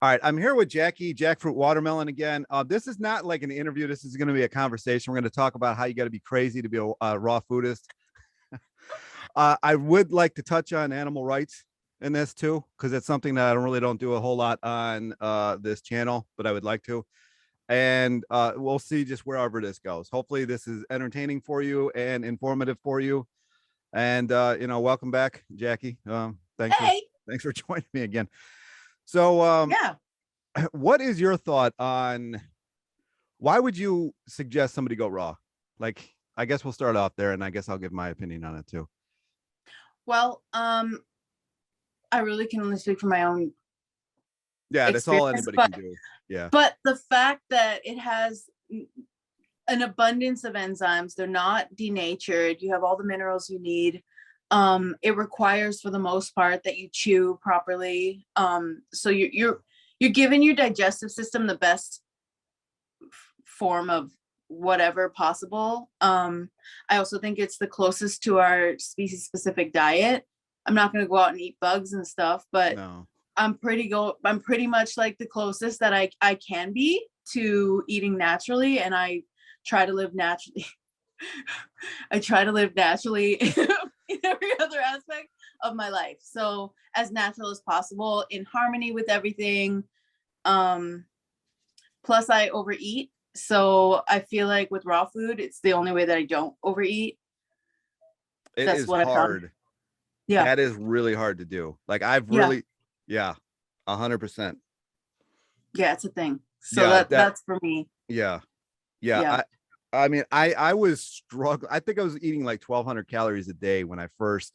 All right, I'm here with Jackie, Jackfruit Watermelon again. This is not like an interview. This is going to be a conversation. We're going to talk about how you got to be crazy to be a raw foodist. I would like to touch on animal rights in this too, because it's something that I don't do a whole lot on this channel, but I would like to. And we'll see just wherever this goes. Hopefully, this is entertaining for you and informative for you. And welcome back, Jackie. Thanks for joining me again. So, Yeah. what is your thought on why would you suggest somebody go raw? Like, I guess we'll start off there, and I guess I'll give my opinion on it too. Well, I really can only speak for my own. Yeah, that's all anybody can do. Yeah. But the fact that it has an abundance of enzymes, they're not denatured. You have all the minerals you need. It requires, for the most part, that you chew properly. So you're giving your digestive system the best form of whatever possible. I also think it's the closest to our species specific diet. I'm not going to go out and eat bugs and stuff, but No. I'm pretty much like the closest that I can be to eating naturally, and I try to live naturally. I try to live naturally in every other aspect of my life. So as natural as possible, in harmony with everything. Plus I overeat. So I feel like with raw food, it's the only way that I don't overeat. That's what hard. I found. Yeah. That is really hard to do. Like I've really, 100%. Yeah, it's a thing. So that's for me. Yeah. I mean, I was struggling. I think I was eating like 1,200 calories a day when I first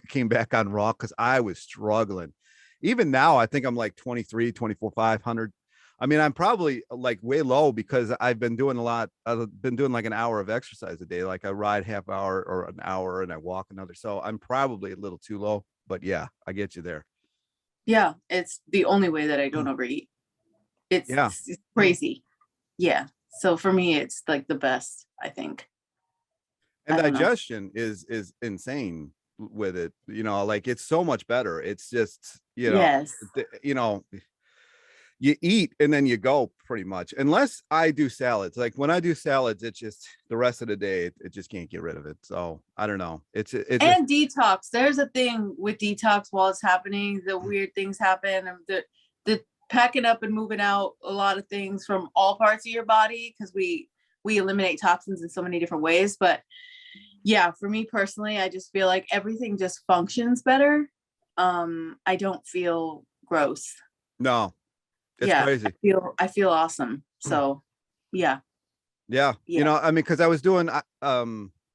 came back on raw, because I was struggling. Even now, I think I'm like 500. I mean, I'm probably like way low because I've been doing a lot. I've been doing like an hour of exercise a day. Like I ride half hour or an hour and I walk another. So I'm probably a little too low, but yeah, I get you there. Yeah, it's the only way that I don't overeat. It's crazy. Yeah. So for me, it's like the best, I think. And digestion is insane with it. Like it's so much better. It's just, yes. You eat and then you go pretty much, unless I do salads. Like when I do salads, it's just the rest of the day, it just can't get rid of it. So I don't know. It's detox. There's a thing with detox while it's happening. The weird things happen. The packing up and moving out a lot of things from all parts of your body, because we eliminate toxins in so many different ways. But yeah, for me personally, I just feel like everything just functions better. I don't feel gross. No. It's crazy. I feel awesome. So yeah. I mean, because I was doing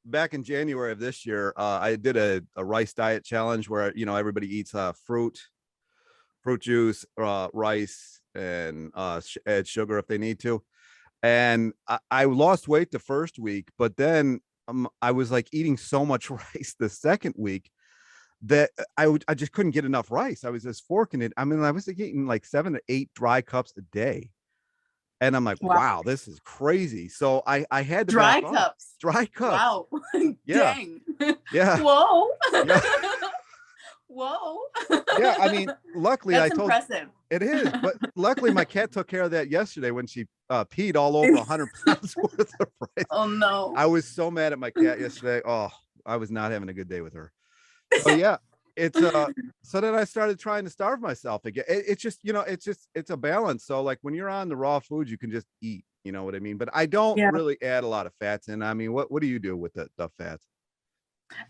back in January of this year, I did a rice diet challenge where everybody eats fruit juice, rice, and add sugar if they need to. And I lost weight the first week, but then I was like eating so much rice the second week that I just couldn't get enough rice. I was just forking it. I mean, I was eating like 7 to 8 dry cups a day. And I'm like, wow, this is crazy. So I had to dry cups. Dry cups. Wow. Yeah. Dang. Yeah. Whoa. Yeah. Whoa. Yeah. I mean, luckily That's impressive. It is, but luckily my cat took care of that yesterday when she peed all over 100 pounds worth of rice. Oh no. I was so mad at my cat yesterday. Oh, I was not having a good day with her. So yeah, it's so then I started trying to starve myself again. It's just, it's a balance. So like when you're on the raw foods, you can just eat, you know what I mean? But I don't really add a lot of fats in. I mean, what do you do with the fats?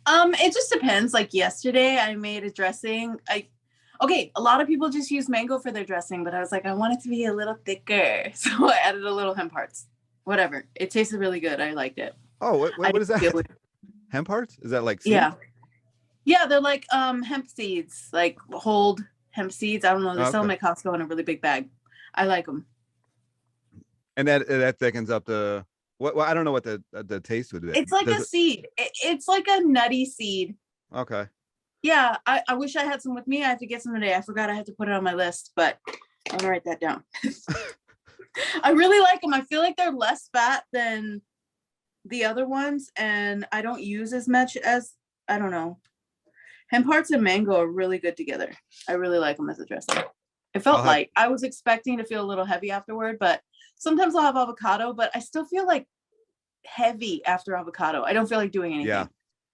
It just depends. Like yesterday I made a dressing. A lot of people just use mango for their dressing, but I was like, I want it to be a little thicker. So I added a little hemp hearts. Whatever. It tasted really good. I liked it. Oh, what is that? Hemp hearts? Is that like seeds? Yeah. Yeah, they're like hemp seeds, like whole hemp seeds. I don't know. They sell them at Costco in a really big bag. I like them. And that thickens up the what? Well, I don't know what the taste would be. It's like a seed. It's like a nutty seed. Okay. Yeah, I wish I had some with me. I have to get some today. I forgot I had to put it on my list, but I'm gonna write that down. I really like them. I feel like they're less fat than the other ones, and I don't use as much as, I don't know. Hemp hearts and mango are really good together. I really like them as a dressing. It felt light. I was expecting to feel a little heavy afterward, but sometimes I'll have avocado, but I still feel like heavy after avocado. I don't feel like doing anything. Yeah.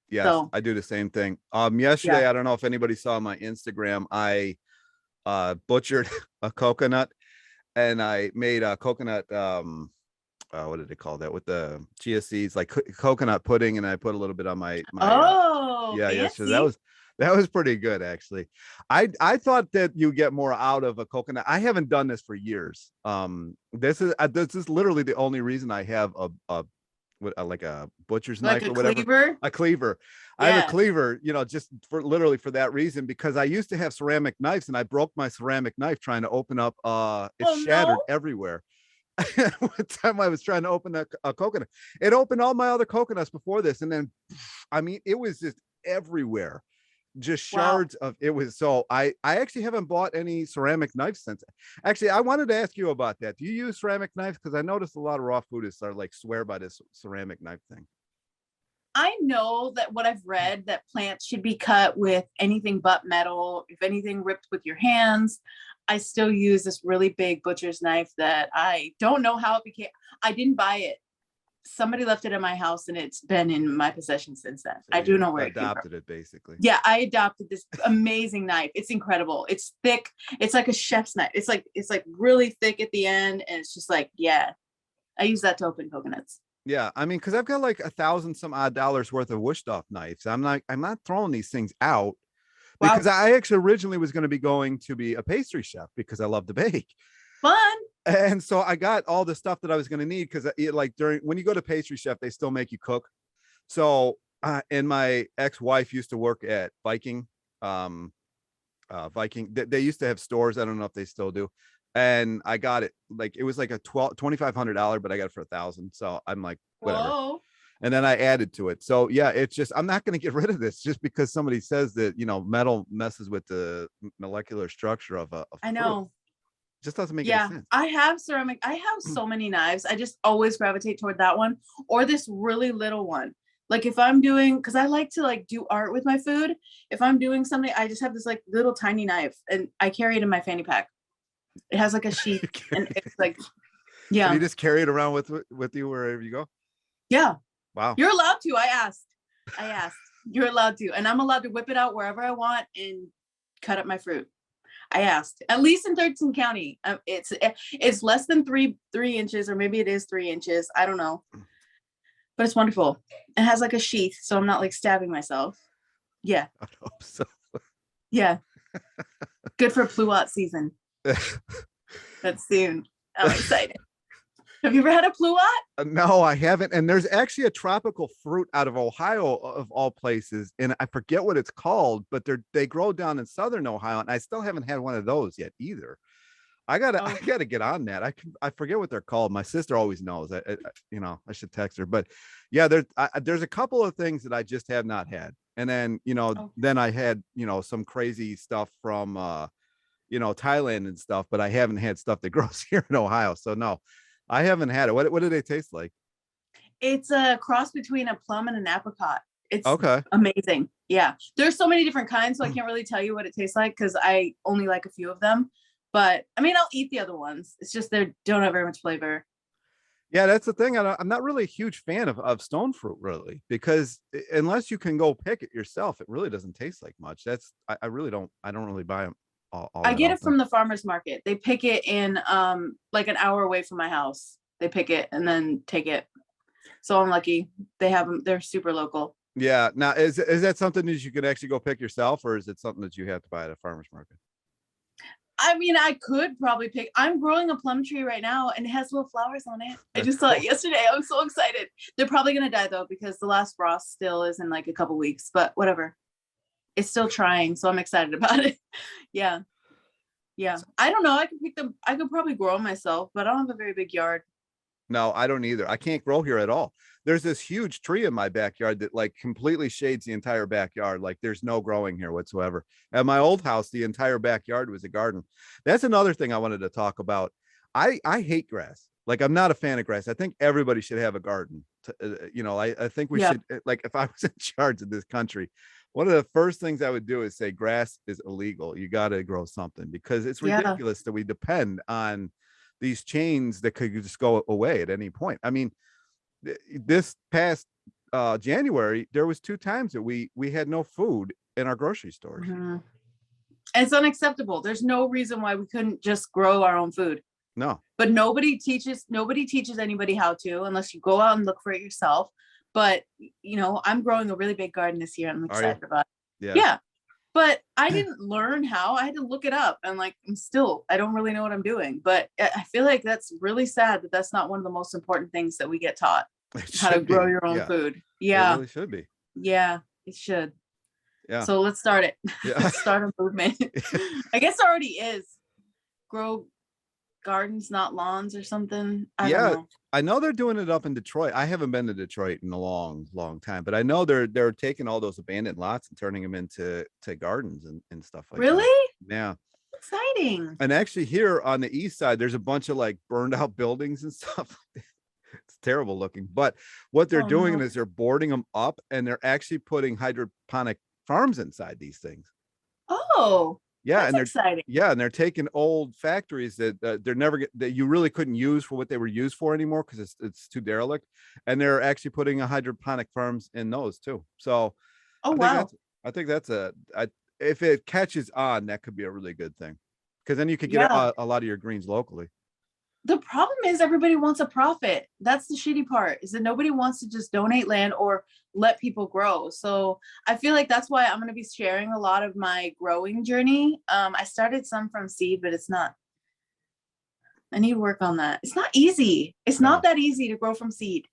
Yes, So, I do the same thing. Yesterday, I don't know if anybody saw my Instagram. I butchered a coconut, and I made a coconut what did they call that, with the chia seeds, like coconut pudding, and I put a little bit on my yesterday. That was pretty good, actually. I thought that you get more out of a coconut. I haven't done this for years. This is literally the only reason I have a like a butcher's knife or whatever. A cleaver. I have a cleaver, just for literally for that reason, because I used to have ceramic knives and I broke my ceramic knife trying to open up it shattered everywhere. One time I was trying to open a coconut. It opened all my other coconuts before this, and then I mean it was just everywhere. Just shards of it was. So I actually haven't bought any ceramic knives since. Actually, I wanted to ask you about that. Do you use ceramic knives? Because I noticed a lot of raw foodists are like swear by this ceramic knife thing. I know that what I've read, that plants should be cut with anything but metal. If anything ripped with your hands. I still use this really big butcher's knife that I don't know how it became. I didn't buy it. Somebody left it in my house and it's been in my possession since then. So I do know where it came from. Adopted it, basically. Yeah, I adopted this amazing knife. It's incredible. It's thick. It's like a chef's knife. It's like really thick at the end, and it's just like, yeah. I use that to open coconuts. Yeah, I mean, because I've got like $1,000 some odd worth of Wusthof knives. I'm not throwing these things out, because I actually originally was going to be going to be a pastry chef because I love to bake. Fun. And so I got all the stuff that I was going to need, because like when you go to pastry chef, they still make you cook. So and my ex-wife used to work at Viking. They used to have stores. I don't know if they still do. And I got it, like it was like a $2,500, but I got it for $1,000. So I'm like, whatever. Whoa. And then I added to it. So yeah, it's just, I'm not going to get rid of this just because somebody says that, metal messes with the molecular structure of I know. Just doesn't make any sense. I have ceramic. I have so many knives. I just always gravitate toward that one or this really little one. Like if I'm doing, because I like to like do art with my food. If I'm doing something, I just have this like little tiny knife and I carry it in my fanny pack. It has like a sheath and it's like, yeah. So you just carry it around with you wherever you go? Yeah. Wow. You're allowed to. I asked. You're allowed to. And I'm allowed to whip it out wherever I want and cut up my fruit. I asked, at least in 13 County. It's less than three inches, or maybe it is 3 inches. I don't know. But it's wonderful. It has like a sheath, so I'm not like stabbing myself. Yeah. I hope so. Yeah. Good for pluot season. That's soon. I'm excited. Have you ever had a pluot? No, I haven't. And there's actually a tropical fruit out of Ohio, of all places, and I forget what it's called, but they grow down in southern Ohio, and I still haven't had one of those yet either. I gotta get on that. I forget what they're called. My sister always knows. I should text her. But yeah, there's a couple of things that I just have not had, and then then I had some crazy stuff from Thailand and stuff, but I haven't had stuff that grows here in Ohio. So no. I haven't had it. What do they taste like? It's a cross between a plum and an apricot. It's okay. Amazing. Yeah. There's so many different kinds, so I can't really tell you what it tastes like because I only like a few of them. But I mean, I'll eat the other ones. It's just they don't have very much flavor. Yeah, that's the thing. I'm not really a huge fan of stone fruit, really, because unless you can go pick it yourself, it really doesn't taste like much. I don't really buy them. I get it from the farmer's market. They pick it in like an hour away from my house. They pick it and then take it. So I'm lucky. They have them. They're super local. Yeah. Now, is that something that you could actually go pick yourself, or is it something that you have to buy at a farmer's market? I mean, I could probably pick. I'm growing a plum tree right now and it has little flowers on it. I just saw it yesterday. I'm so excited. They're probably going to die though, because the last frost still is in like a couple weeks, but whatever. It's still trying, so I'm excited about it. Yeah. I don't know. I could pick them. I could probably grow them myself, but I don't have a very big yard. No, I don't either. I can't grow here at all. There's this huge tree in my backyard that like completely shades the entire backyard. Like there's no growing here whatsoever. At my old house, the entire backyard was a garden. That's another thing I wanted to talk about. I hate grass. Like I'm not a fan of grass. I think everybody should have a garden. I think we should, like if I was in charge of this country, one of the first things I would do is say grass is illegal. You got to grow something, because it's Yeah. ridiculous that we depend on these chains that could just go away at any point. I mean, this past January, there was 2 times that we had no food in our grocery stores. Mhm. It's unacceptable. There's no reason why we couldn't just grow our own food. No. But nobody teaches anybody how to, unless you go out and look for it yourself. But I'm growing a really big garden this year. I'm excited about it. Yeah. Yeah. But I didn't learn how. I had to look it up, and like I don't really know what I'm doing. But I feel like that's really sad that that's not one of the most important things that we get taught, how to grow your own food. Yeah. It really should be. Yeah, it should. Yeah. So let's start it. Yeah. Let's start a movement. I guess it already is. Grow gardens, not lawns, or something. I don't know. I know they're doing it up in Detroit. I haven't been to Detroit in a long time, but I know they're taking all those abandoned lots and turning them into gardens and stuff like that. Really? Yeah. Exciting. And actually here on the east side, there's a bunch of like burned out buildings and stuff. It's terrible looking, but what they're doing is they're boarding them up, and they're actually putting hydroponic farms inside these things. Oh, yeah. that's And they're exciting. Yeah, and they're taking old factories that that you really couldn't use for what they were used for anymore, because it's too derelict, and they're actually putting a hydroponic farms in those too. So I think that's if it catches on, that could be a really good thing, because then you could get a lot of your greens locally. The problem is everybody wants a profit. That's the shitty part, is that nobody wants to just donate land or let people grow. So I feel like that's why I'm going to be sharing a lot of my growing journey. I started some from seed, but I need to work on that. It's not easy. It's not that easy to grow from seed,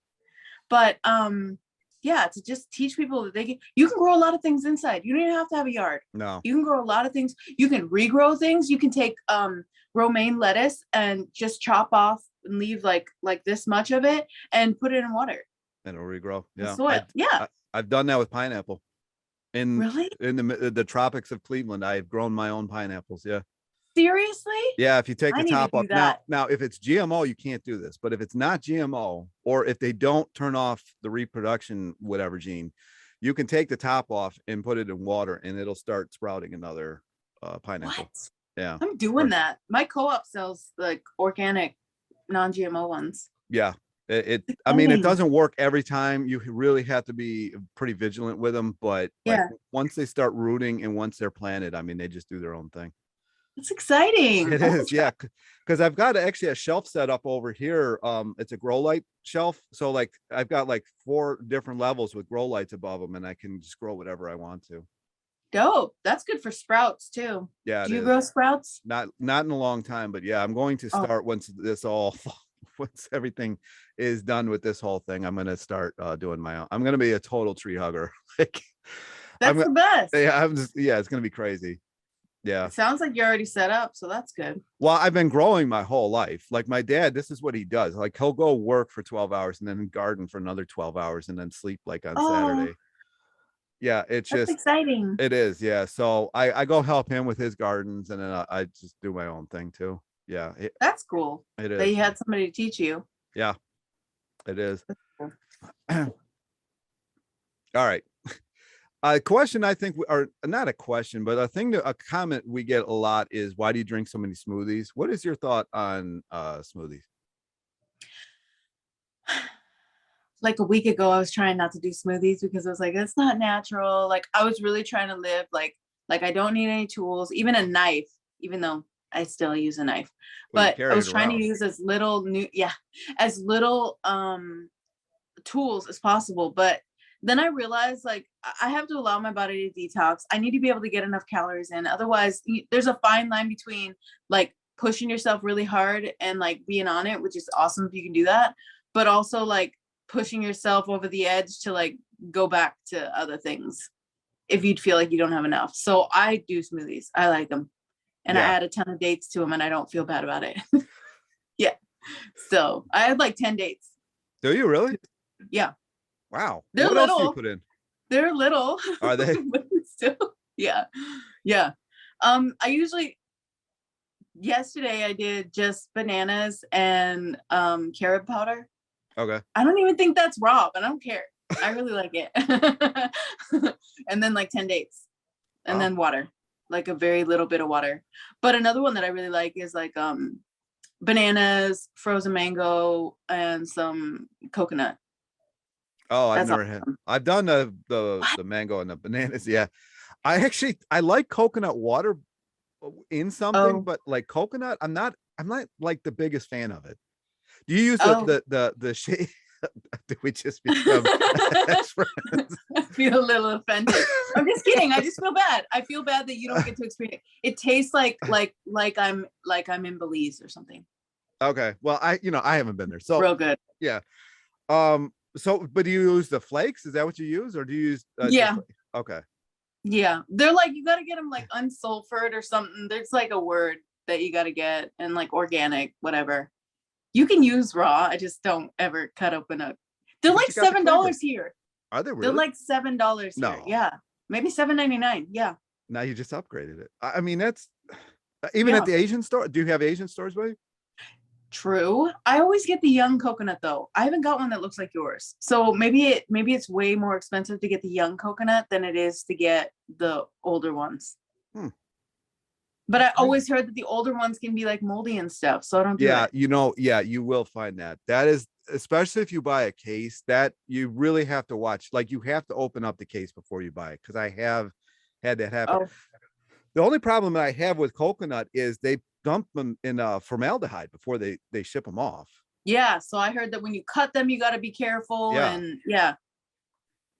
but to just teach people that you can grow a lot of things inside. You don't even have to have a yard. No, you can grow a lot of things. You can regrow things. You can take romaine lettuce and just chop off and leave like this much of it and put it in water, and it'll regrow. Yeah. Soil. I've done that with pineapple in the tropics of Cleveland. I've grown my own pineapples. Yeah. Seriously? Yeah, if you take the top off. That. Now, if it's GMO, you can't do this. But if it's not GMO, or if they don't turn off the reproduction whatever gene, you can take the top off and put it in water, and it'll start sprouting another pineapple. What? Yeah, I'm doing that. My co-op sells like organic, non-GMO ones. Yeah, I mean, it doesn't work every time. You really have to be pretty vigilant with them. But like, once they start rooting and once they're planted, I mean, they just do their own thing. It's exciting. It is, yeah, because I've got actually a shelf set up over here. It's a grow light shelf, so like I've got like 4 different levels with grow lights above them, and I can just grow whatever I want to. Dope. That's good for sprouts too. Yeah. Do you grow sprouts? Not in a long time, but yeah, I'm going to start once everything is done with this whole thing. I'm going to start doing my own. I'm going to be a total tree hugger. Like, that's the best. Yeah, it's going to be crazy. Yeah. It sounds like you're already set up, so that's good. Well, I've been growing my whole life. Like my dad, this is what he does. Like he'll go work for 12 hours and then garden for another 12 hours and then sleep like on Saturday. Yeah, it's just exciting. It is, yeah. So I go help him with his gardens, and then I just do my own thing too. Yeah, that's cool. It is. That you had somebody to teach you. Yeah, it is. Cool. All right. A question I think, or not a question, but a comment we get a lot is, why do you drink so many smoothies? What is your thought on smoothies? Like a week ago, I was trying not to do smoothies because I was like, it's not natural. Like I was really trying to live like I don't need any tools, even a knife, even though I still use a knife, but I was trying to use as little tools as possible. But then I realized like I have to allow my body to detox. I need to be able to get enough calories in. Otherwise, there's a fine line between like pushing yourself really hard and like being on it, which is awesome if you can do that, but also like pushing yourself over the edge to like go back to other things if you'd feel like you don't have enough. So I do smoothies. I like them. And I add a ton of dates to them and I don't feel bad about it. Yeah. So I had like 10 dates. Do you really? Yeah. Wow. They're what little. else do you put in? They're little. Are they? Still, yeah. Yesterday I did just bananas and carrot powder. Okay. I don't even think that's raw, but I don't care. I really like it. And then like 10 dates and then water, like a very little bit of water. But another one that I really like is like bananas, frozen mango, and some coconut. Oh, I've That's never had. awesome. I've done the mango and the bananas. Yeah, I like coconut water in something, Oh, but like coconut, I'm not like the biggest fan of it. Do you use oh. the shade? Did we just become experts? I feel a little offended. I'm just kidding. I just feel bad. I feel bad that you don't get to experience it. It tastes like I'm in Belize or something. Okay, well, I haven't been there, so Real good. yeah. So, but do you use the flakes? Is that what you use, or do you use Yeah. Okay. Yeah. They're like, you got to get them like unsulfured or something. There's like a word that you got to get, and like organic, whatever. You can use raw. I just don't ever cut open a. They're But like you got the flavor. $7 here. Are they They're really? like $7 here. No. Yeah. Maybe $7.99. Yeah. Now you just upgraded it. I mean, that's even at the Asian store. Do you have Asian stores with you? True. I always get the young coconut though. I haven't got one that looks like yours. So maybe it's way more expensive to get the young coconut than it is to get the older ones. But I always heard that the older ones can be like moldy and stuff. So I don't do it. Yeah, you will find that. That is, especially if you buy a case, that you really have to watch. Like you have to open up the case before you buy it, because I have had that happen. Oh. The only problem that I have with coconut is they dump them in formaldehyde before they ship them off. Yeah. So I heard that when you cut them, you got to be careful. Yeah. And yeah.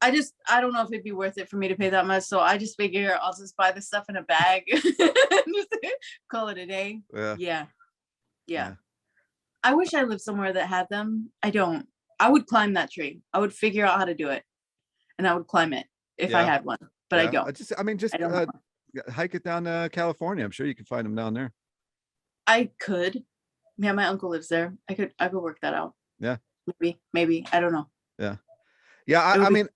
I don't know if it'd be worth it for me to pay that much. So I just figure I'll just buy the stuff in a bag. Just call it a day. Yeah. I wish I lived somewhere that had them. I don't. I would climb that tree. I would figure out how to do it, and I would climb it if I had one. But I don't. Just I don't hike it down to California. I'm sure you can find them down there. I could. Yeah, my uncle lives there. I could work that out. Yeah. Maybe. I don't know. Yeah. I mean,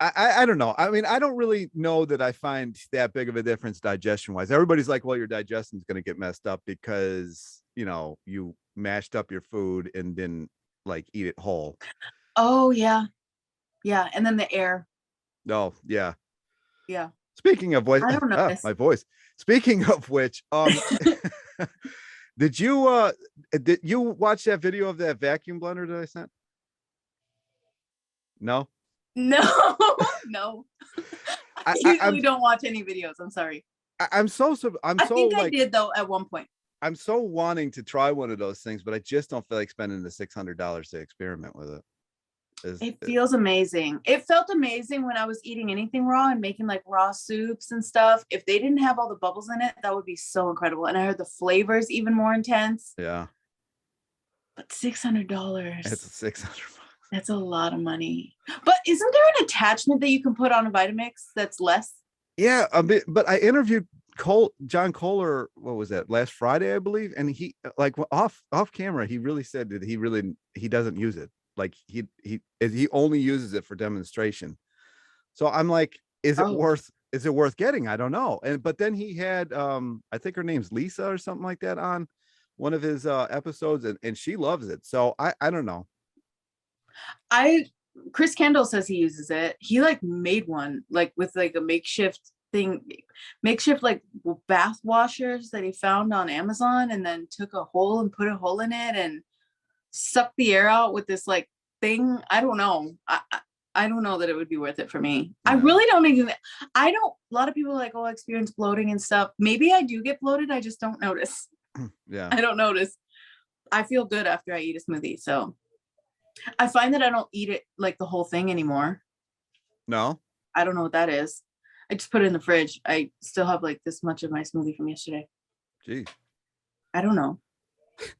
I don't know. I mean, I don't really know that I find that big of a difference digestion wise. Everybody's like, well, your digestion is going to get messed up because, you mashed up your food and didn't like eat it whole. Oh, yeah. Yeah. And then the air. Oh, yeah. Yeah. Speaking of which, I don't know. My voice. Speaking of which, did you watch that video of that vacuum blender that I sent? No. No. I usually don't watch any videos. I'm sorry. I think I did though at one point. I'm so wanting to try one of those things, but I just don't feel like spending the $600 to experiment with it. It feels amazing. It felt amazing when I was eating anything raw and making like raw soups and stuff. If they didn't have all the bubbles in it, that would be so incredible. And I heard the flavors even more intense. Yeah. But $600. It's $600. That's a lot of money. But isn't there an attachment that you can put on a Vitamix that's less? Yeah, a bit, but I interviewed John Kohler, what was that, last Friday, I believe, and he like off camera, he really said that he doesn't use it. Like he only uses it for demonstration. So I'm like, is it worth getting? I don't know. But then he had I think her name's Lisa or something like that on one of his episodes, and she loves it. So I don't know. Chris Kendall says he uses it. He like made one like with like a makeshift like bath washers that he found on Amazon, and then took a hole and put a hole in it and sucked the air out with this like thing. I don't know. I don't know that it would be worth it for me. Yeah. I really don't even. A lot of people are like, oh, I experience bloating and stuff. Maybe I do get bloated. I just don't notice. Yeah. I don't notice. I feel good after I eat a smoothie. So I find that I don't eat it like the whole thing anymore. No. I don't know what that is. I just put it in the fridge. I still have like this much of my smoothie from yesterday. Gee. I don't know.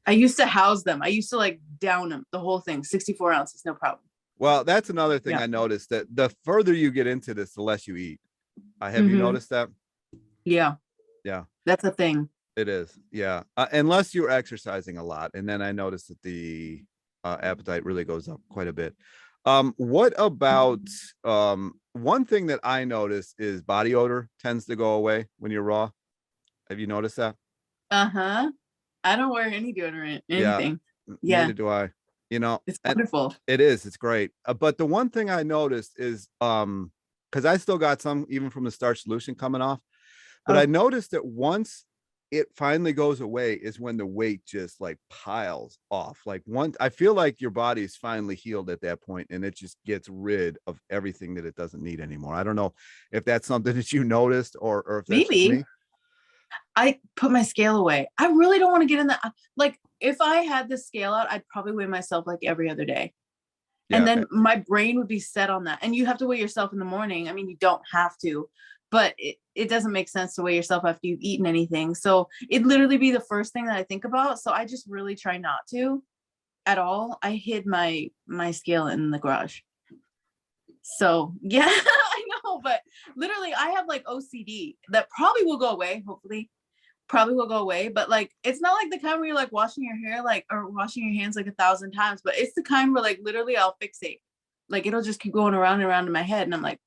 I used to house them. I used to like down them, the whole thing, 64 ounces, no problem. Well, that's another thing I noticed, that the further you get into this, the less you eat. Have you noticed that? Yeah. Yeah. That's a thing. It is. Yeah. Unless you're exercising a lot. And then I noticed that the appetite really goes up quite a bit. What about one thing that I notice is body odor tends to go away when you're raw. Have you noticed that? I don't wear any deodorant, anything. Yeah. Neither do I. you know, It's and wonderful. it is, it's great. But the one thing I noticed is, because I still got some even from the starch solution coming off, but I Oh, noticed that once it finally goes away is when the weight just like piles off. Like once I feel like your body's finally healed at that point and it just gets rid of everything that it doesn't need anymore. I don't know if that's something that you noticed or if that's just maybe. me. I put my scale away. I really don't want to get in that. Like, if I had the scale out, I'd probably weigh myself like every other day. And Yeah. then my brain would be set on that. And you have to weigh yourself in the morning. I mean, you don't have to, but it doesn't make sense to weigh yourself after you've eaten anything. So it'd literally be the first thing that I think about. So I just really try not to at all. I hid my scale in the garage. So yeah, I know, but literally I have like OCD that probably will go away, hopefully. Probably will go away, but like it's not like the kind where you're like washing your hair like or washing your hands like 1,000 times, but it's the kind where like literally I'll fixate. Like it'll just keep going around and around in my head. And I'm like,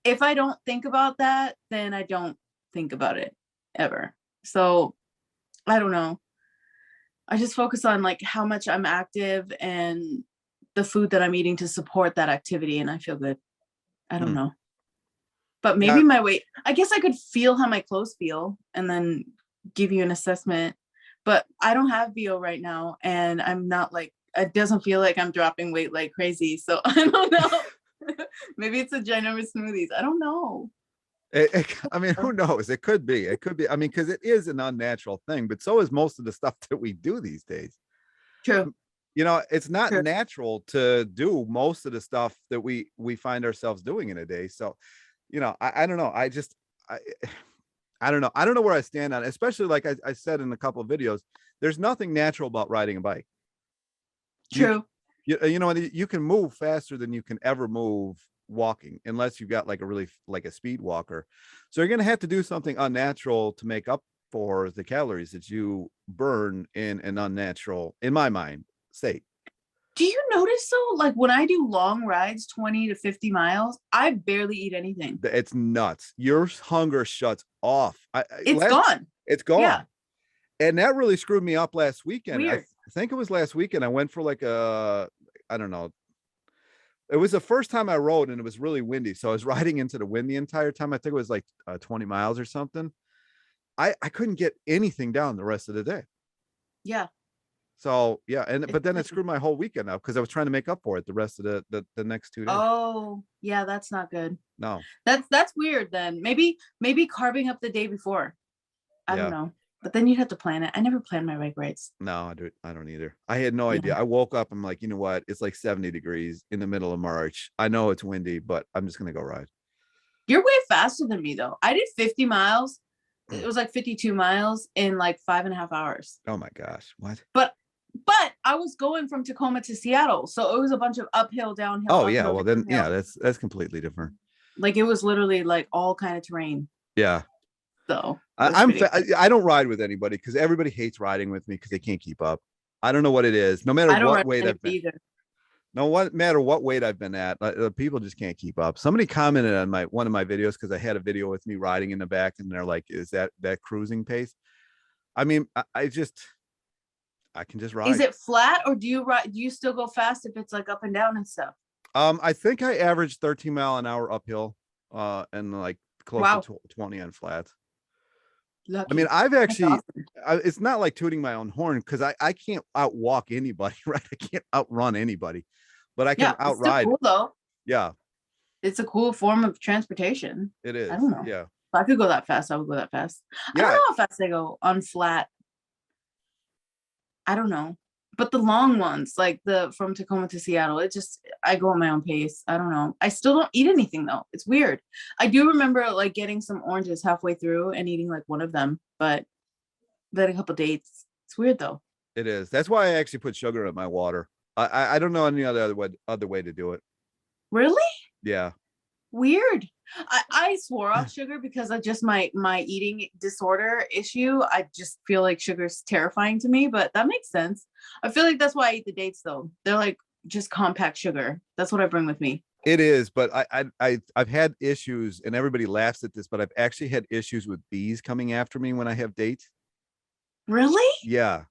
if I don't think about that, then I don't think about it ever. So I don't know. I just focus on like how much I'm active and the food that I'm eating to support that activity, and I feel good. I don't know. But maybe Yeah. my weight, I guess I could feel how my clothes feel and then give you an assessment. But I don't have VO right now. And I'm not like, it doesn't feel like I'm dropping weight like crazy. So I don't know. Maybe it's a ginormous smoothies. I don't know. I mean, who knows? It could be. It could be. I mean, because it is an unnatural thing, but so is most of the stuff that we do these days. True. You know, it's not True. natural to do most of the stuff that we find ourselves doing in a day. So, you know, I don't know. I I don't know. I don't know where I stand on it, especially like I said in a couple of videos, there's nothing natural about riding a bike. You True. you know, you can move faster than you can ever move walking unless you've got like a really like a speed walker. So you're going to have to do something unnatural to make up for the calories that you burn in an unnatural, in my mind, state. Do you notice though, like when I do long rides, 20 to 50 miles, I barely eat anything. It's nuts. Your hunger shuts off. It's gone. It's Yeah. gone. And that really screwed me up last weekend. Weird. I think it was last weekend. I went for like I don't know. It was the first time I rode and it was really windy. So I was riding into the wind the entire time. I think it was like 20 miles or something. I couldn't get anything down the rest of the day. Yeah. So yeah, but then it It's screwed my whole weekend up because I was trying to make up for it the rest of the next 2 days. Oh, yeah, that's not good. No. That's weird then. Maybe carving up the day before. I don't Yeah. know. But then you'd have to plan it. I never plan my bike rides. No, I don't either. I had no idea. Yeah. I woke up, I'm like, you know what? It's like 70 degrees in the middle of March. I know it's windy, but I'm just gonna go ride. You're way faster than me though. I did 50 miles. It was like 52 miles in like 5.5 hours. Oh my gosh. What? But I was going from Tacoma to Seattle. So it was a bunch of uphill, downhill, Oh yeah. uphill, Well then, yeah, downhill. that's completely different. Like it was literally like all kind of terrain. Yeah. So it was pretty I don't ride with anybody because everybody hates riding with me because they can't keep up. I don't know what it is. No matter I don't what ride weight I've been, either. no what matter what weight I've been at, people just can't keep up. Somebody commented on one of my videos because I had a video with me riding in the back, and they're like, "Is that cruising pace?" I mean, I can just ride. Is it flat or do you ride? Do you still go fast if it's like up and down and stuff? I think I averaged 13 mile an hour uphill, and like close Wow. to 20 on flats. Lucky. I mean, I've That's actually, awesome. it's not like tooting my own horn because I can't outwalk anybody, right? I can't outrun anybody, but I can Yeah, it's still outride. cool though. Yeah, It's a cool form of transportation. it is. I don't know. Yeah. If I could go that fast, I would go that fast. I don't Yeah. know how fast they go on flat. I don't know. But the long ones, like the from Tacoma to Seattle, I go on my own pace. I don't know. I still don't eat anything though. It's weird. I do remember like getting some oranges halfway through and eating like one of them, but then a couple dates. It's weird though. It is. That's why I actually put sugar in my water. I don't know any other way to do it. Really? Yeah. Weird. I swore off sugar because of just my eating disorder issue. I just feel like sugar's terrifying to me, but that makes sense. I feel like that's why I eat the dates though. They're like just compact sugar. That's what I bring with me. It is, but I've had issues, and everybody laughs at this, but I've actually had issues with bees coming after me when I have dates. Really? Yeah.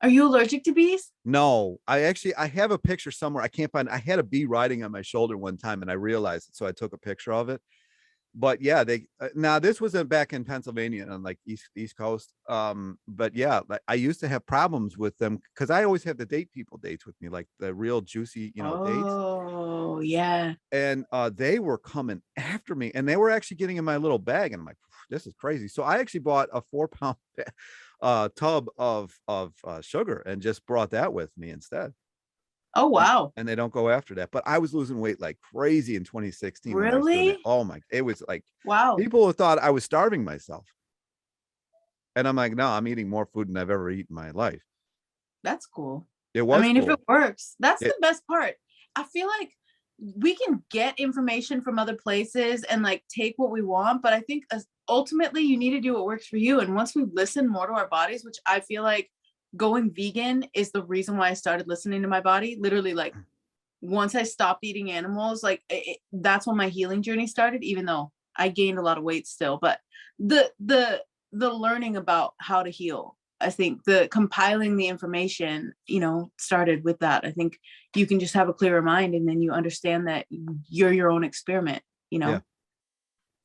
Are you allergic to bees? No, I have a picture somewhere. I can't find. I had a bee riding on my shoulder one time, and I realized it, so I took a picture of it. But yeah, they now this wasn't back in Pennsylvania on like East Coast. But yeah, like I used to have problems with them because I always have the date people dates with me, like the real juicy, dates. Oh, yeah. And they were coming after me, and they were actually getting in my little bag, and I'm like, this is crazy. So I actually bought a 4-pound tub of sugar and just brought that with me instead. Oh, And, wow. and they don't go after that. But I was losing weight like crazy in 2016 when I was doing it. Really? Oh my, it was like Wow. people thought I was starving myself. And I'm like, no, I'm eating more food than I've ever eaten in my life. That's cool. It I was mean, if cool. it works, that's It- the best part. I feel like we can get information from other places and like take what we want, but I think ultimately you need to do what works for you. And once we listen more to our bodies, which I feel like going vegan is the reason why I started listening to my body. Literally, like once I stopped eating animals, like that's when my healing journey started, even though I gained a lot of weight still. But the learning about how to heal, I think the compiling the information, started with that. I think you can just have a clearer mind, and then you understand that you're your own experiment, Yeah.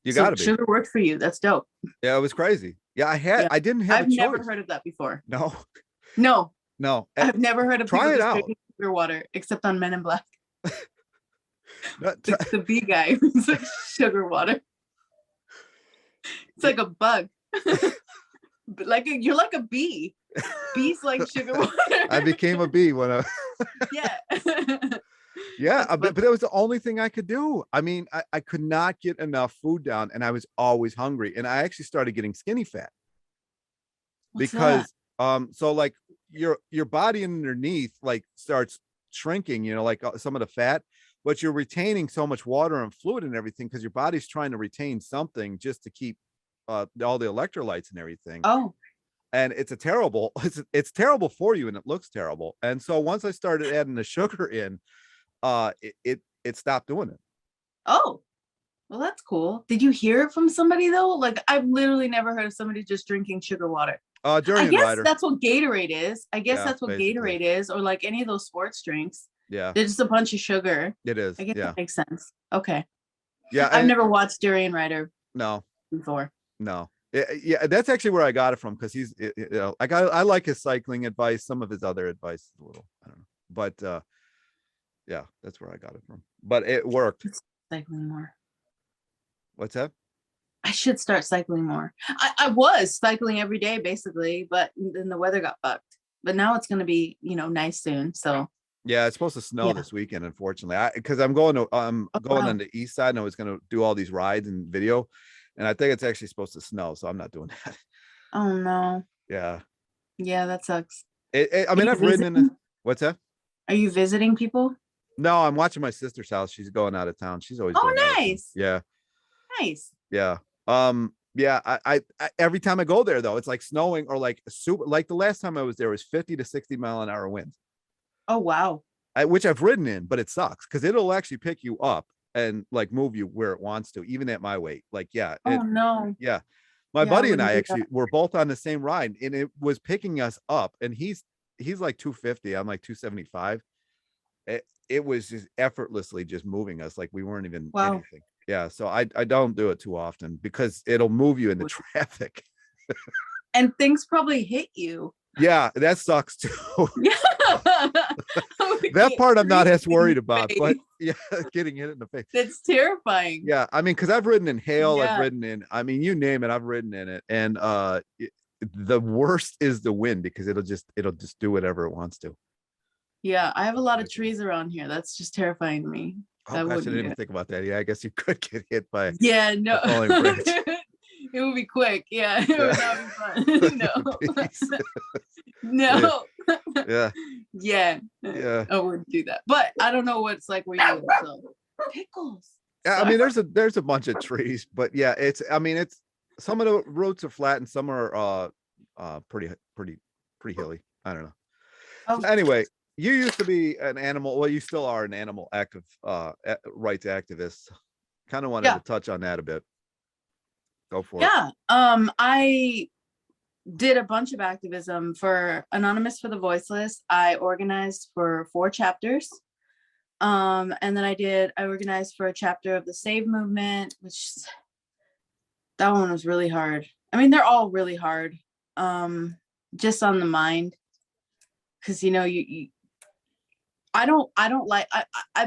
You So gotta be. sugar worked for you. That's dope. Yeah, it was crazy. Yeah, Yeah. I didn't have I've a choice. never heard of that before. No, No, no. I've never heard of Try people it just out. drinking sugar water, except on Men in Black. No, try- The bee guy who's like sugar water. It's like a bug. But you're like a bee. Bees like sugar water. I became a bee when I Yeah. yeah, but that was the only thing I could do. I mean, I could not get enough food down, and I was always hungry. And I actually started getting skinny fat What's that? because so like your body underneath like starts shrinking, like some of the fat, but you're retaining so much water and fluid and everything because your body's trying to retain something just to keep all the electrolytes and everything. Oh, And it's it's terrible for you, and it looks terrible. And so once I started adding the sugar in, it stopped doing it. oh, well, that's cool. Did you hear it from somebody though? Like I've literally never heard of somebody just drinking sugar water. I Durian guess rider. that's what Gatorade is. I guess Yeah, that's what basically. Gatorade is, or like any of those sports drinks. Yeah, They're just a bunch of sugar. it is. I guess Yeah. that makes sense. Okay. Yeah. I've never watched Durian Rider No, before. no. Yeah, that's actually where I got it from because I like his cycling advice. Some of his other advice is a little, I don't know. But yeah, that's where I got it from. But it worked. Cycling more. What's that? I should start cycling more. I was cycling every day basically, but then the weather got fucked. But now it's going to be, nice soon. So Yeah, it's supposed to snow yeah. this weekend, unfortunately. Because I'm going wow. on the east side, and I was going to do all these rides and video, and I think it's actually supposed to snow, so I'm not doing that. Oh no. Yeah. Yeah, that sucks. I mean, I've ridden in. What's that? Are you visiting people? No, I'm watching my sister's house. She's going out of town. She's always Oh, going out of town. nice. Yeah. Nice. Yeah. Yeah. I every time I go there though, it's like snowing or like super. Like the last time I was there was 50 to 60 mile an hour winds. Oh wow. Which I've ridden in, but it sucks because it'll actually pick you up and like move you where it wants to, even at my weight. Like, yeah. Oh no. Yeah. My Yeah, buddy and I wouldn't do actually were both on the same ride, and it was picking us up, and he's like 250. I'm like 275. It was just effortlessly just moving us like we weren't even Wow. anything. Yeah. So I don't do it too often because it'll move you into traffic. And things probably hit you. Yeah, that sucks too. Yeah. That part I'm not as worried in the about, but face. yeah, getting hit in the face. That's terrifying. Yeah, I mean, because I've ridden in hail, I've Yeah. ridden in, I mean, you name it, I've ridden in it. And the worst is the wind because it'll just do whatever it wants to. Yeah, I have a lot of trees around here. That's just terrifying to me. Oh I gosh, I wouldn't didn't do even it. think about that. Yeah, I guess you could get hit by Yeah, no. a falling branch. It would be quick. Yeah, it would not be fun. No. No. Yeah. Yeah. Yeah. I wouldn't do that. But I don't know what it's like where you live. So. Pickles. Yeah, I mean, there's a bunch of trees, but yeah, it's some of the roots are flat and some are pretty hilly. I don't know. Oh. So anyway, you used to be an animal, well, you still are an animal rights activist. Kind of wanted to touch on that a bit. Go for it. Yeah. I did a bunch of activism for Anonymous for the Voiceless. I organized for 4 chapters. And then I organized for a chapter of the Save movement, which that one was really hard. I mean, they're all really hard. Just on the mind. Cause I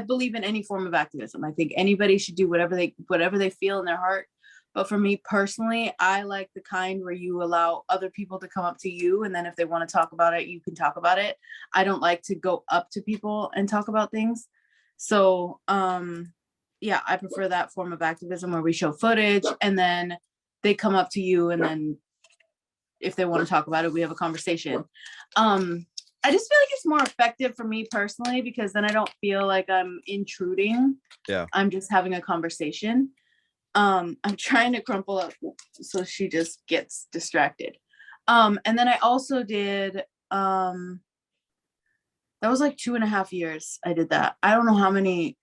believe in any form of activism. I think anybody should do whatever they feel in their heart. But for me personally, I like the kind where you allow other people to come up to you. And then if they want to talk about it, you can talk about it. I don't like to go up to people and talk about things. So, yeah, I prefer that form of activism where we show footage and then they come up to you. And then if they want to talk about it, we have a conversation. I just feel like it's more effective for me personally, because then I don't feel like I'm intruding. Yeah. I'm just having a conversation. I'm trying to crumple up so she just gets distracted. And then I also did, that was like 2.5 years I did that. I don't know how many,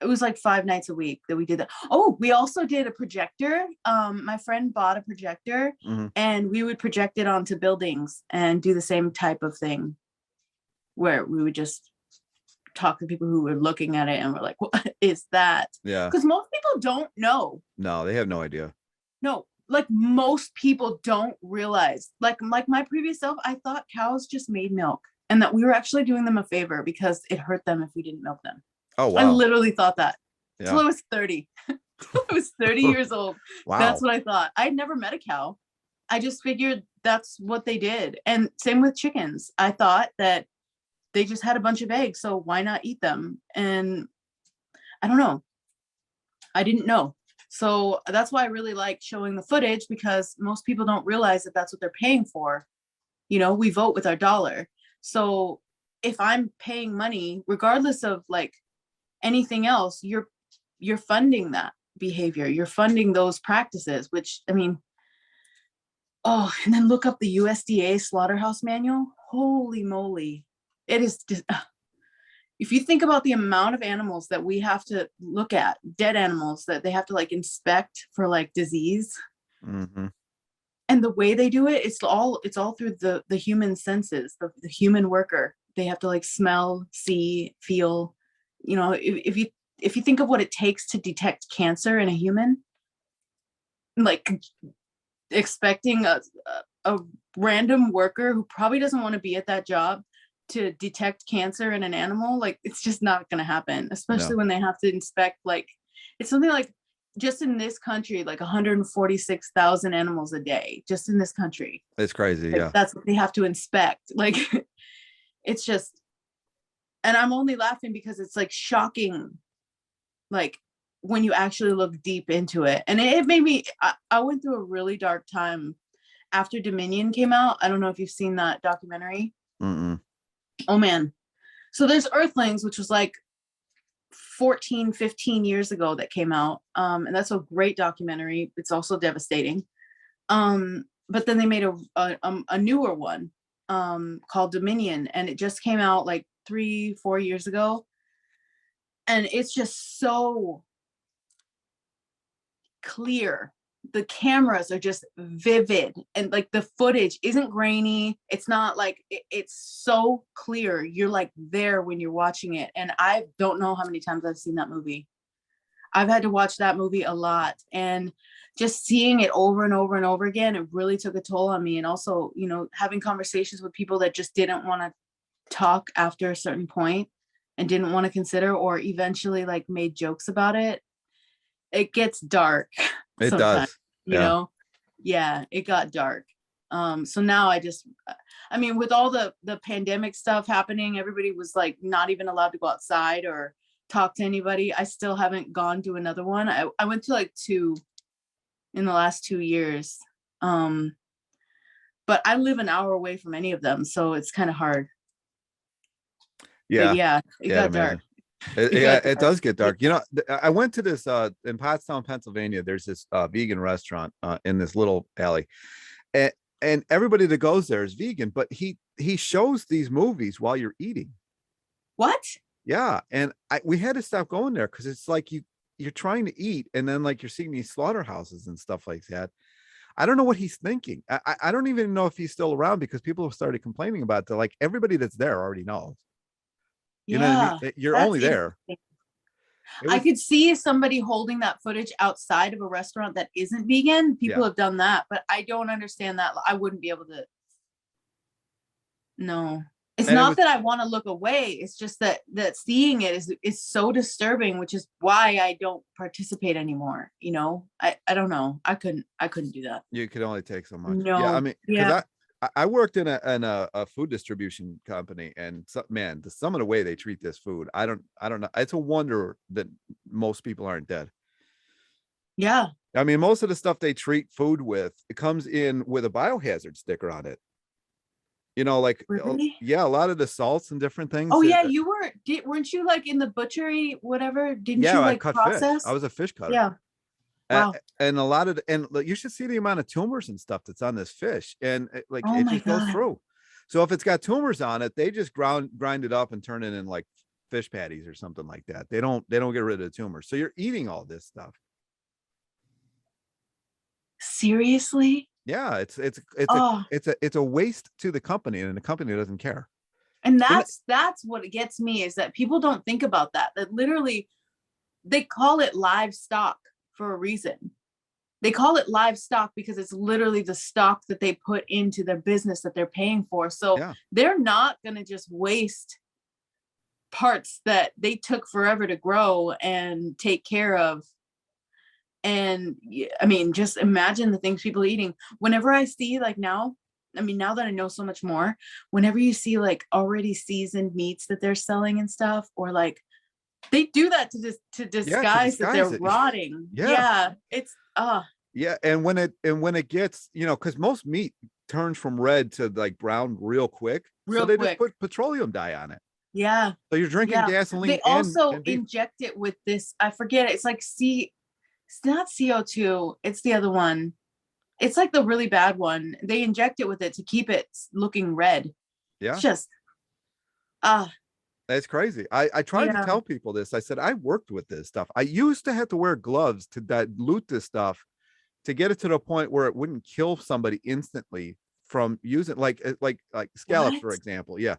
it was like 5 nights a week that we did that. Oh, we also did a projector. My friend bought a projector and we would project it onto buildings and do the same type of thing, where we would just talk to people who were looking at it and we're like, what is that? Yeah. Because most people don't know. No, they have no idea. No, like most people don't realize, like my previous self, I thought cows just made milk and that we were actually doing them a favor because it hurt them if we didn't milk them. Oh, wow. I literally thought that Yeah. until I was 30. I was 30 years old. Wow. That's what I thought. I'd never met a cow. I just figured that's what they did. And same with chickens. I thought that they just had a bunch of eggs, so why not eat them? And I don't know. I didn't know. So that's why I really like showing the footage, because most people don't realize that that's what they're paying for. You know, we vote with our dollar. So if I'm paying money, regardless of like anything else, you're funding that behavior. You're funding those practices, which, I mean, oh, and then look up the USDA slaughterhouse manual. Holy moly. It is just, if you think about the amount of animals that we have to look at, dead animals that they have to like inspect for like disease, and the way they do it, it's all through the human senses, the human worker. They have to like smell, see, feel. You know, if you think of what it takes to detect cancer in a human, like expecting a random worker who probably doesn't want to be at that job to detect cancer in an animal, like it's just not going to happen, especially when they have to inspect, like it's something like just in this country, like 146,000 animals a day, just in this country. It's crazy. Like, yeah. That's what they have to inspect. Like, it's just, and I'm only laughing because it's like shocking, like when you actually look deep into it. And it made me, I went through a really dark time after Dominion came out. I don't know if you've seen that documentary. Oh man. So there's Earthlings, which was like 14, 15 years ago that came out. And that's a great documentary. It's also devastating. But then they made a newer one called Dominion, and it just came out like 3-4 years ago. And it's just so clear. The cameras are just vivid, and like the footage isn't grainy. It's not like it's so clear. You're like there when you're watching it. And I don't know how many times I've seen that movie. I've had to watch that movie a lot, and just seeing it over and over and over again, it really took a toll on me. And also, you know, having conversations with people that just didn't want to talk after a certain point and didn't want to consider, or eventually like made jokes about it. It gets dark. It does. You know? Yeah, it got dark. So now I mean, with all the pandemic stuff happening, everybody was like not even allowed to go outside or talk to anybody. I still haven't gone to another one. I went to like 2 in the last 2 years. But I live an hour away from any of them, so it's kind of hard. Yeah. But yeah, it got dark. It does get dark. You know, I went to this in Pottstown, Pennsylvania. There's this vegan restaurant in this little alley, and everybody that goes there is vegan, but he shows these movies while you're eating. What? Yeah, and we had to stop going there because it's like you're trying to eat, and then like you're seeing these slaughterhouses and stuff like that. I don't know what he's thinking. I don't even know if he's still around, because people have started complaining about it. Like, everybody that's there already knows. You know what I mean? Yeah, You're that's only there. interesting. It I was, could see somebody holding that footage outside of a restaurant that isn't vegan. People yeah. have done that, but I don't understand that. I wouldn't be able to. No, it's And it not was, that I want to look away. It's just that seeing it is so disturbing, which is why I don't participate anymore. You know, I don't know. I couldn't do that. you could only take so much. Yeah. I No. mean, because Yeah. I worked in a food distribution company, and man, some of the way they treat this food, I don't know. It's a wonder that most people aren't dead. Yeah. I mean, most of the stuff they treat food with, it comes in with a biohazard sticker on it. You know, like, Really? yeah, a lot of the salts and different things. Oh yeah, weren't you like in the butchery, whatever? Didn't Yeah, you I like cut fish. I process? was a fish cutter. Yeah. Wow. And a lot of and you should see the amount of tumors and stuff that's on this fish, and like, Oh it my just goes God. through. So if it's got tumors on it, they just grind it up and turn it in like fish patties or something like that. They don't get rid of the tumors. So you're eating all this stuff. Seriously? Yeah, Oh, it's a waste to the company, and the company doesn't care. and And that's what it gets me, is that people don't think about that literally they call it livestock for a reason. They call it livestock because it's literally the stock that they put into their business that they're paying for. So yeah, they're not going to just waste parts that they took forever to grow and take care of. And I mean, just imagine the things people are eating. Whenever I see, like, now, I mean, now that I know so much more, whenever you see like already seasoned meats that they're selling and stuff, or like they do that to yeah, to disguise that they're disguise it. rotting. Yeah, Yeah, it's yeah, and when it gets, because most meat turns from red to like brown real quick, so real they just quick. put petroleum dye on it. Yeah, So you're drinking yeah. gasoline They also and beef. inject it with this, I forget, it's like it's not CO2, it's the other one. It's like the really bad one. They inject it with it to keep it looking red. It's Yeah, just ah that's crazy. I tried to yeah. tell people this. I said I worked with this stuff. I used to have to wear gloves to dilute this stuff to get it to the point where it wouldn't kill somebody instantly from using, like scallops, What? for example. Yeah,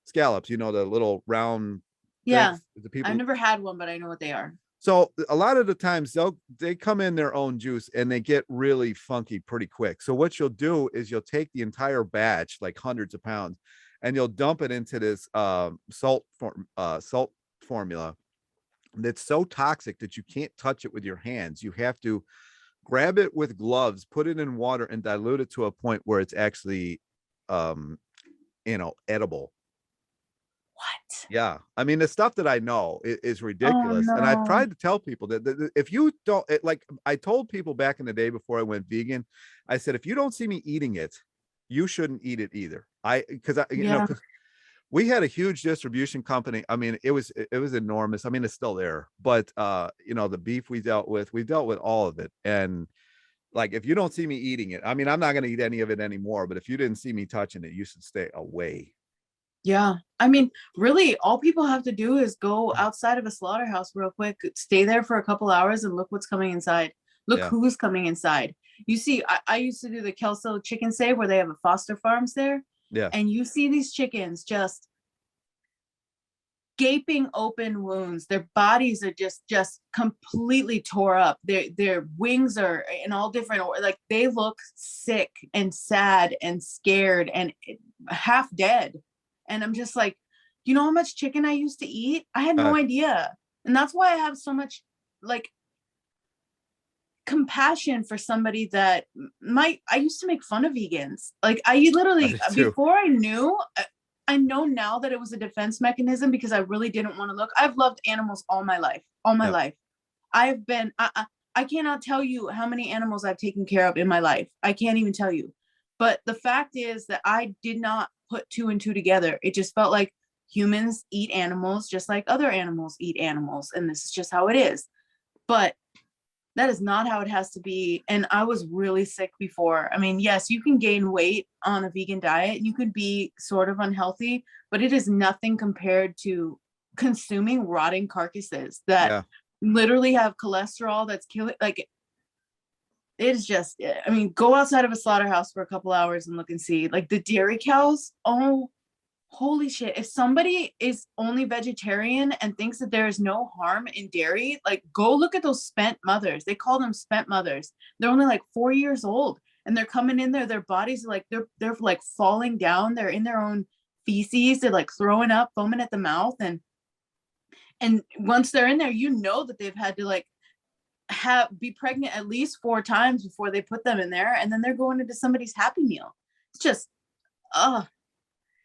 scallops. The little round Yeah. things. The I've people. never had one, but I know what they are. So a lot of the times they come in their own juice, and they get really funky pretty quick. So what you'll do is you'll take the entire batch, like hundreds of pounds, and you'll dump it into this salt formula that's so toxic that you can't touch it with your hands. You have to grab it with gloves, put it in water, and dilute it to a point where it's actually edible. What? Yeah, I mean, the stuff that I know is Oh ridiculous, and I've no. tried to tell people that if you don't, like I told people back in the day before I went vegan, I said, if you don't see me eating it, you shouldn't eat it either. Because Yeah. because we had a huge distribution company. I mean, it was enormous. I mean, it's still there, but the beef we dealt with all of it, and like, if you don't see me eating it, I mean, I'm not going to eat any of it anymore. But if you didn't see me touching it, you should stay away. Yeah. I mean, really, all people have to do is go outside of a slaughterhouse real quick, stay there for a couple hours, and look what's coming inside. Look Yeah, who's coming inside. You see, I used to do the Kelso chicken save where they have a Foster Farms there, yeah. and you see these chickens just gaping open wounds. Their bodies are just completely tore up. Their wings are in all different, like, they look sick and sad and scared and half dead. And I'm just like, you know how much chicken I used to eat? I had Uh, no idea. And that's why I have so much like compassion for somebody that I used to make fun of vegans. Like, I I literally, did too. before I knew, I know now that it was a defense mechanism because I really didn't want to look. I've loved animals all my life, all my Yep. life. I've been, I cannot tell you how many animals I've taken care of in my life. I can't even tell you. But the fact is that I did not put two and two together. It just felt like humans eat animals just like other animals eat animals. And this is just how it is. But that is not how it has to be. And I was really sick before. I mean, yes, you can gain weight on a vegan diet. You could be sort of unhealthy, but it is nothing compared to consuming rotting carcasses that Yeah. literally have cholesterol that's killing. Like, It is just, I mean, go outside of a slaughterhouse for a couple hours and look and see, like the dairy cows. Oh, holy shit. If somebody is only vegetarian and thinks that there is no harm in dairy, like go look at those spent mothers. They call them spent mothers. They're only like 4 years old and they're coming in there. Their bodies are like, they're like falling down. They're in their own feces. They're like throwing up, foaming at the mouth. And once they're in there, you know that they've had to like be pregnant at least 4 times before they put them in there. And then they're going into somebody's Happy Meal. It's just,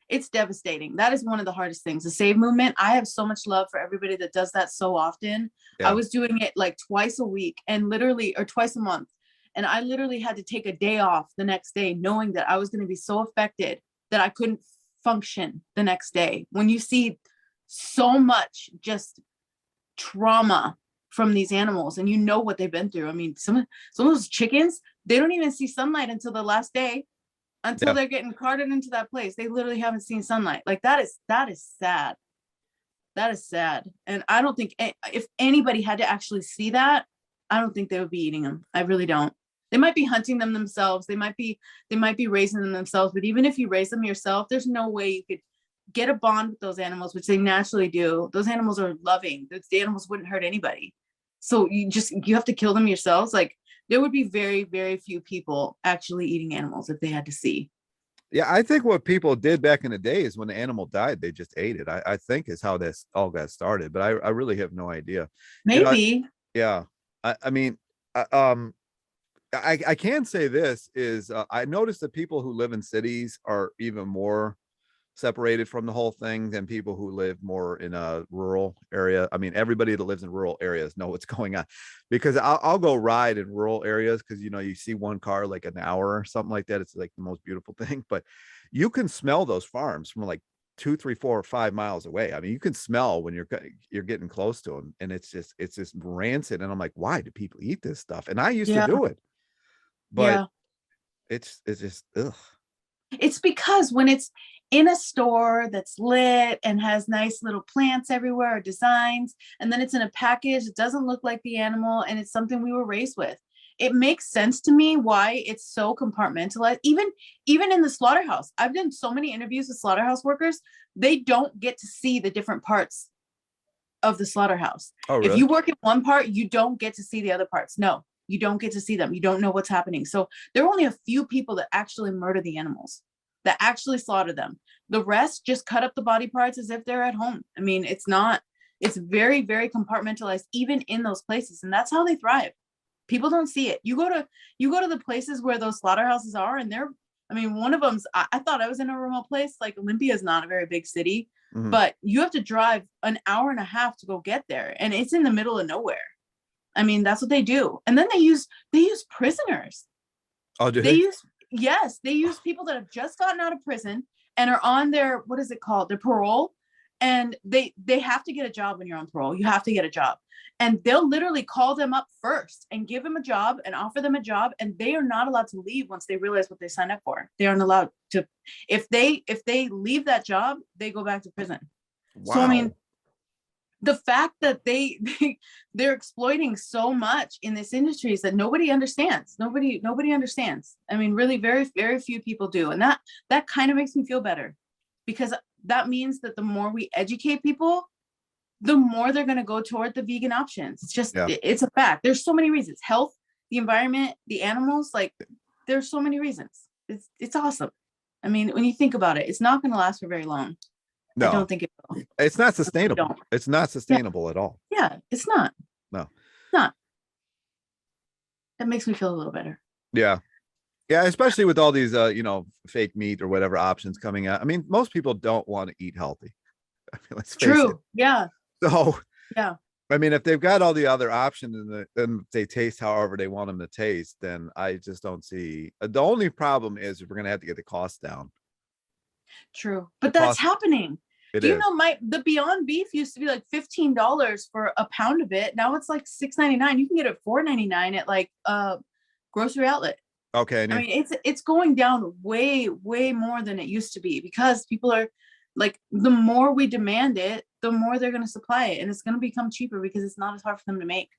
it's devastating. That is one of the hardest things. The save movement. I have so much love for everybody that does that so often. Yeah. I was doing it like twice a week and literally, or twice a month. And I literally had to take a day off the next day, knowing that I was going to be so affected that I couldn't function the next day. When you see so much just trauma from these animals and you know what they've been through. I mean, some of those chickens, they don't even see sunlight until the last day, until they're getting carted into that place. They literally haven't seen sunlight. Like that is sad. That is sad. And I don't think if anybody had to actually see that, I don't think they would be eating them. I really don't. They might be hunting them themselves. They might be raising them themselves. But even if you raise them yourself, there's no way you could get a bond with those animals, which they naturally do. Those animals are loving. The animals wouldn't hurt anybody. So you have to kill them yourselves. Like there would be very, very few people actually eating animals if they had to see. Yeah, I think what people did back in the day is when the animal died, they just ate it. I think is how this all got started, but I really have no idea. Maybe. Yeah. I mean, I can say this is I noticed that people who live in cities are even more separated from the whole thing than people who live more in a rural area. I mean, everybody that lives in rural areas know what's going on, because I'll go ride in rural areas because, you know, you see one car like an hour or something like that. It's like the most beautiful thing, but you can smell those farms from like 2, 3, 4, or 5 miles away. I mean, you can smell when you're getting close to them, and it's just rancid. And I'm like, why do people eat this stuff? And I used to do it, but it's just ugh. It's because when it's in a store that's lit and has nice little plants everywhere or designs, and then it's in a package, it doesn't look like the animal, and it's something we were raised with. It makes sense to me why it's so compartmentalized. Even in the slaughterhouse, I've done so many interviews with slaughterhouse workers. They don't get to see the different parts of the slaughterhouse. Oh, really? If you work in one part, you don't get to see the other parts. No, you don't get to see them. You don't know what's happening. So there are only a few people that actually murder the animals, that actually slaughter them. The rest just cut up the body parts as if they're at home. I mean, it's very, very compartmentalized, even in those places. And that's how they thrive. People don't see it. You go to the places where those slaughterhouses are, and one of them's, I thought I was in a remote place. Like Olympia is not a very big city, but you have to drive an hour and a half to go get there. And it's in the middle of nowhere. I mean, that's what they do. And then they use prisoners. Oh, do they? Yes, they use people that have just gotten out of prison and are on their, what is it called? Their parole. And they have to get a job when you're on parole. You have to get a job. And they'll literally call them up first and give them a job and offer them a job. And they are not allowed to leave once they realize what they signed up for. They aren't allowed to. If they leave that job, they go back to prison. Wow. So, I mean, the fact that they're exploiting so much in this industry is that nobody understands. Nobody understands. I mean, really, very, very few people do. And that kind of makes me feel better, because that means that the more we educate people, the more they're going to go toward the vegan options. It's just, it's a fact. There's so many reasons: health, the environment, the animals. Like, there's so many reasons. It's awesome. I mean, when you think about it, it's not going to last for very long. No, I don't think it will. It's not sustainable. It's not sustainable at all. Yeah, it's not. No, it's not. That makes me feel a little better. Yeah. Yeah, especially with all these fake meat or whatever options coming out. I mean, most people don't want to eat healthy. I mean, let's face it. Yeah. So, yeah. I mean, if they've got all the other options and they taste however they want them to taste, then I just don't see. The only problem is we're going to have to get the cost down. True. But that's happening. Do you know the Beyond Beef used to be like $15 for a pound of it. Now it's like $6.99. You can get it $4.99 at like grocery outlet. Okay. I mean, it's going down way, way more than it used to be, because people are like, the more we demand it, the more they're going to supply it, and it's going to become cheaper because it's not as hard for them to make.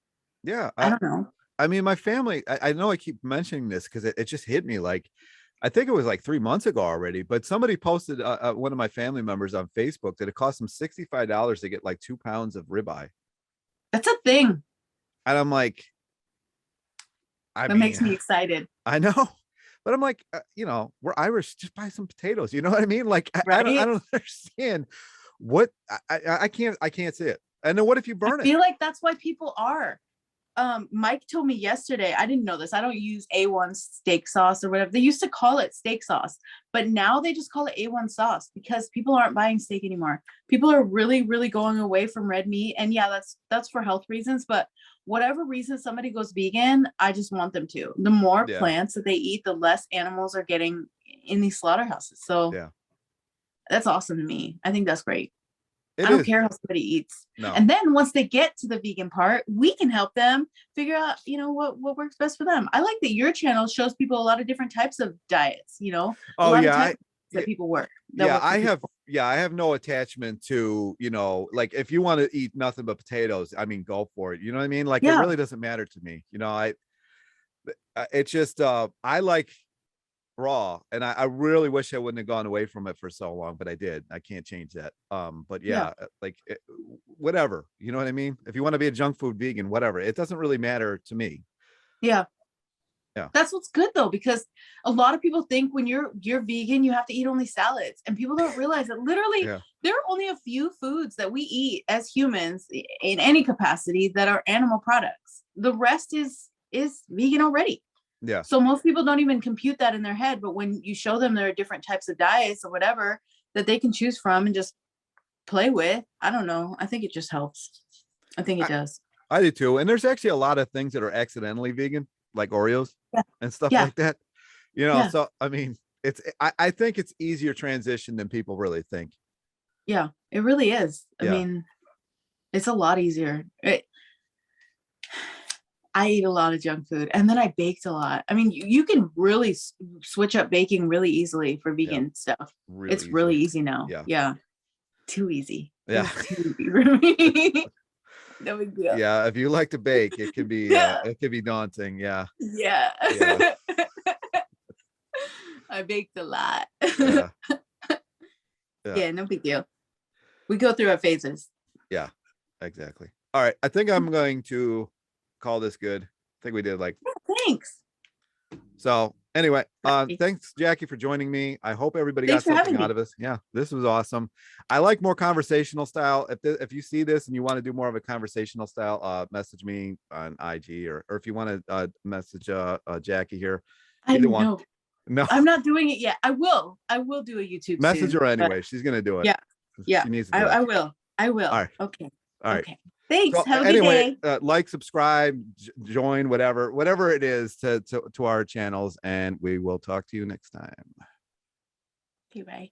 Yeah. I don't know. I mean, my family, I know I keep mentioning this because it just hit me like, I think it was like 3 months ago already, but somebody posted one of my family members on Facebook that it cost them $65 to get like 2 pounds of ribeye. That's a thing. And I'm like, That makes me excited. I know, but I'm like, you know, we're Irish, just buy some potatoes. You know what I mean? Like, I Right? don't understand what I can't see it. And then what if you burn I it? feel like that's why people are. Mike told me yesterday, I didn't know this. I don't use A1 steak sauce or whatever. They used to call it steak sauce, but now they just call it A1 sauce because people aren't buying steak anymore. People are really, really going away from red meat. And yeah, that's for health reasons, but whatever reason somebody goes vegan, I just want them to. The more Yeah. plants that they eat, the less animals are getting in these slaughterhouses. So Yeah, that's awesome to me. I think that's great. it I don't is. care how somebody eats. No. And then once they get to the vegan part, we can help them figure out, you know, what works best for them. I like that your channel shows people a lot of different types of diets, you know, a Oh lot yeah, of types that people work. That yeah, work for I have no attachment to, you know, like if you want to eat nothing but potatoes, I mean, go for it. You know what I mean? Like, it Yeah. really doesn't matter to me. You know, it's just, I like raw, and I really wish I wouldn't have gone away from it for so long, but I did. I can't change that. But yeah, like whatever, you know what I mean? If you want to be a junk food vegan, whatever, it doesn't really matter to me. Yeah. Yeah. That's what's good though, because a lot of people think when you're vegan, you have to eat only salads, and people don't realize that literally there are only a few foods that we eat as humans in any capacity that are animal products. The rest is vegan already. Yeah. So most people don't even compute that in their head, but when you show them there are different types of diets or whatever that they can choose from and just play with, I don't know. I think it just helps. I think it does. I do too. And there's actually a lot of things that are accidentally vegan, like Oreos and stuff like that. You know, so I mean, I think it's easier transition than people really think. Yeah, it really is. I mean, it's a lot easier. I eat a lot of junk food, and then I baked a lot. I mean, you can really switch up baking really easily for vegan stuff. It's really easy now. Yeah. Too easy. Yeah. Too easy for me. No big deal. Yeah. If you like to bake, it could be, it could be daunting. Yeah. Yeah. I baked a lot. Yeah, no big deal. We go through our phases. Yeah, exactly. All right. I think I'm going to call this good. I think we did like, thanks. So anyway, thanks Jackie for joining me. I hope everybody got something out of this. Yeah, this was awesome. I like more conversational style. If you see this and you want to do more of a conversational style, message me on IG, or if you want to message Jackie here. Either one. No, I'm not doing it yet. I will do a YouTube message her anyway. She's gonna do it. Yeah, she needs to do it. I will. All right. Okay. All right. Okay. Thanks. So, have a good day. Like, subscribe, join, whatever it is to our channels, and we will talk to you next time. Okay, bye.